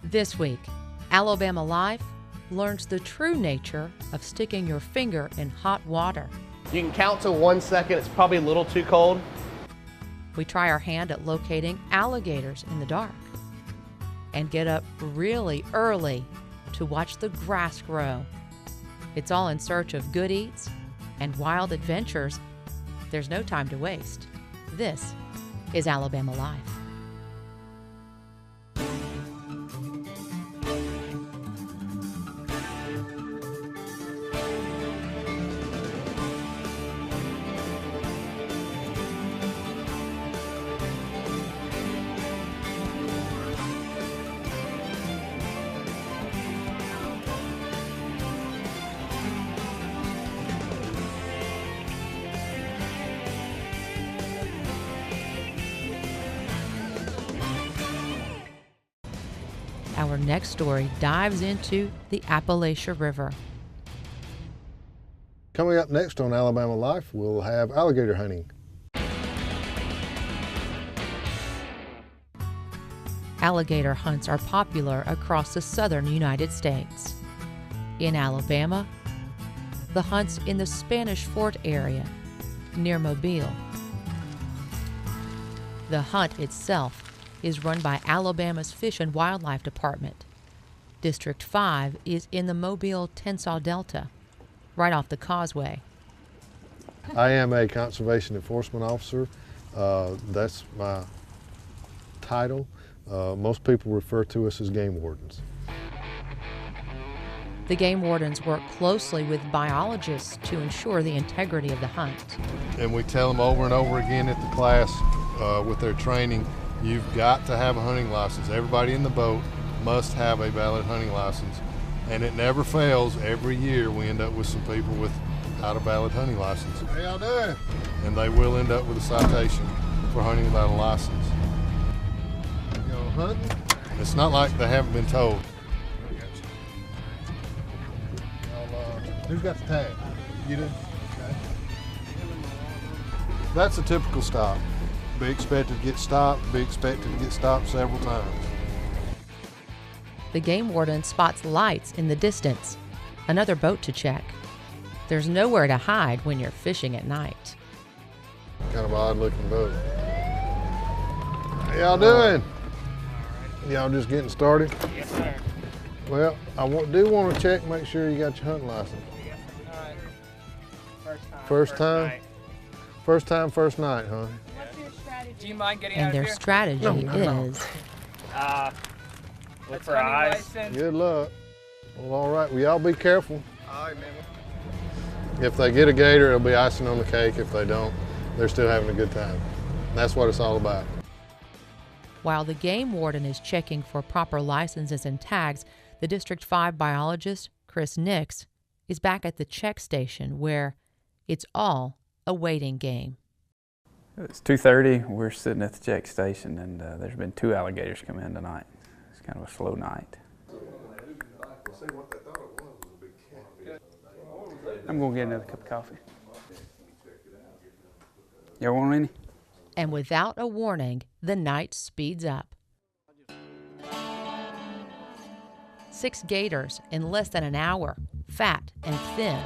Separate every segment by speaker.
Speaker 1: This week, Alabama Life learns the true nature of sticking your finger in hot water.
Speaker 2: You can count to 1 second. It's probably a little too cold.
Speaker 1: We try our hand at locating alligators in the dark and get up really early to watch the grass grow. It's all in search of good eats and wild adventures. There's no time to waste. This is Alabama Life. Our next story dives into the Appalachia River.
Speaker 3: Coming up next on Alabama Life, we'll have alligator hunting.
Speaker 1: Alligator hunts are popular across the southern United States. In Alabama, the hunts in the Spanish Fort area near Mobile. The hunt itself is run by Alabama's Fish and Wildlife Department. District 5 is in the Mobile-Tensas Delta, right off the causeway.
Speaker 3: I am a conservation enforcement officer. That's my title. Most people refer to us as game wardens.
Speaker 1: The game wardens work closely with biologists to ensure the integrity of the hunt.
Speaker 3: And we tell them over and over again at the class with their training, you've got to have a hunting license. Everybody in the boat must have a valid hunting license. And it never fails. Every year we end up with some people without a valid hunting license. How y'all doing? And they will end up with a citation for hunting without a license. You hunting? It's not like they haven't been told. Who's got the tag? You do? Okay. That's a typical stop. Be expected to get stopped, be expected to get stopped several times.
Speaker 1: The game warden spots lights in the distance, another boat to check. There's nowhere to hide when you're fishing at night.
Speaker 3: Kind of odd looking boat. How y'all doing? Y'all just getting started?
Speaker 4: Yes, sir.
Speaker 3: Well, I do want to check, make sure you got your hunting license. First time? First time, first night, huh?
Speaker 4: Do you mind getting
Speaker 1: And
Speaker 4: out
Speaker 1: their
Speaker 4: of here?
Speaker 1: strategy is
Speaker 4: Look for eyes.
Speaker 3: Good luck. Well, all right. Well, y'all be careful.
Speaker 4: All right, man.
Speaker 3: If they get a gator, it'll be icing on the cake. If they don't, they're still having a good time. That's what it's all about.
Speaker 1: while the game warden is checking for proper licenses and tags. The District 5 biologist, Chris Nix, is back at the check station where it's all a waiting game.
Speaker 5: It's 2:30. We're sitting at the check station, and there's been 2 alligators come in tonight. It's kind of a slow night. I'm going to get another cup of coffee. Y'all want any?
Speaker 1: And without a warning, the night speeds up. 6 gators in less than an hour, fat and thin.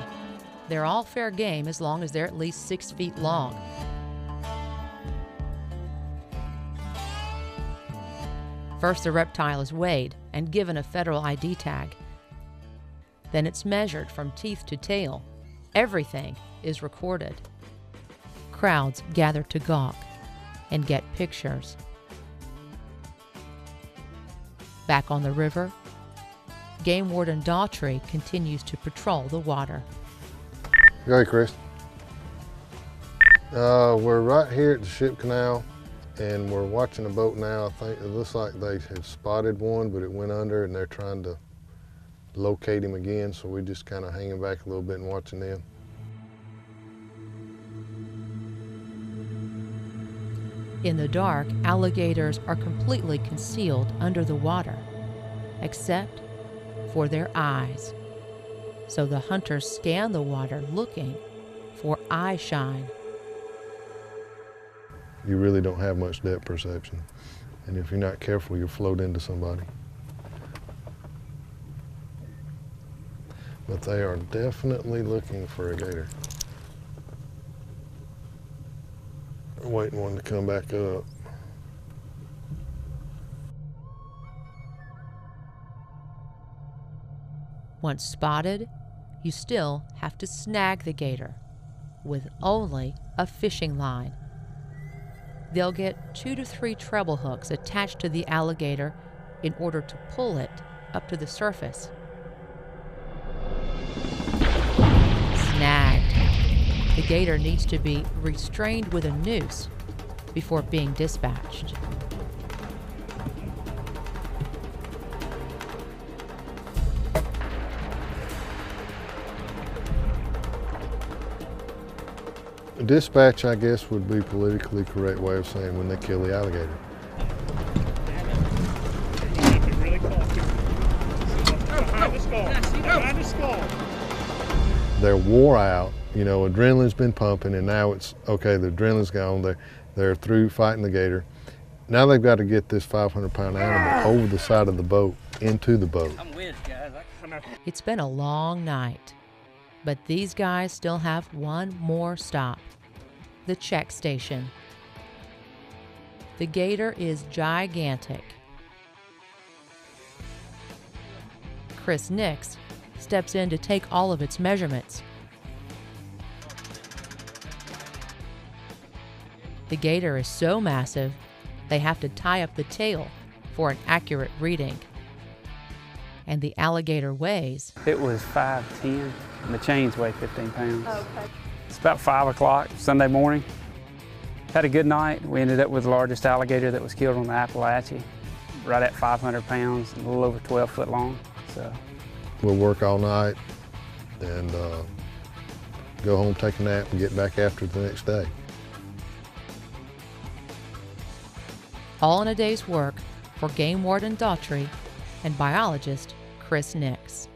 Speaker 1: They're all fair game as long as they're at least 6 feet long. First, the reptile is weighed and given a federal ID tag. Then it's measured from teeth to tail. Everything is recorded. Crowds gather to gawk and get pictures. Back on the river, Game Warden Daughtry continues to patrol the water.
Speaker 3: Go ahead, Chris. We're right here at the ship canal, and we're watching a boat now. I think it looks like they had spotted one, but it went under, and they're trying to locate him again, so we're just kind of hanging back a little bit and watching them.
Speaker 1: In the dark, alligators are completely concealed under the water, except for their eyes. So the hunters scan the water looking for eye shine.
Speaker 3: You really don't have much depth perception, and if you're not careful, you'll float into somebody. But they are definitely looking for a gator. Waiting one to come back up.
Speaker 1: Once spotted, you still have to snag the gator with only a fishing line. They'll get 2 to 3 treble hooks attached to the alligator in order to pull it up to the surface. Snagged. The gator needs to be restrained with a noose before being dispatched.
Speaker 3: Dispatch, I guess, would be politically correct way of saying when they kill the alligator. They're wore out, you know, adrenaline's been pumping, and now it's, okay, the adrenaline's gone, they're through fighting the gator. Now they've got to get this 500-pound animal over the side of the boat, into the boat.
Speaker 4: I'm with guys.
Speaker 1: It's been a long night, but these guys still have one more stop, the check station. The gator is gigantic. Chris Nix steps in to take all of its measurements. The gator is so massive, they have to tie up the tail for an accurate reading. And the alligator weighs.
Speaker 5: It was 5'10", and the chains weigh 15 pounds. Okay. It's about 5 o'clock Sunday morning. Had a good night. We ended up with the largest alligator that was killed on the Appalachia, right at 500 pounds, and a little over 12 foot long. So
Speaker 3: we'll work all night and go home, take a nap, and get back after it the next day.
Speaker 1: All in a day's work for Game Warden Daughtry and biologist Chris Nix.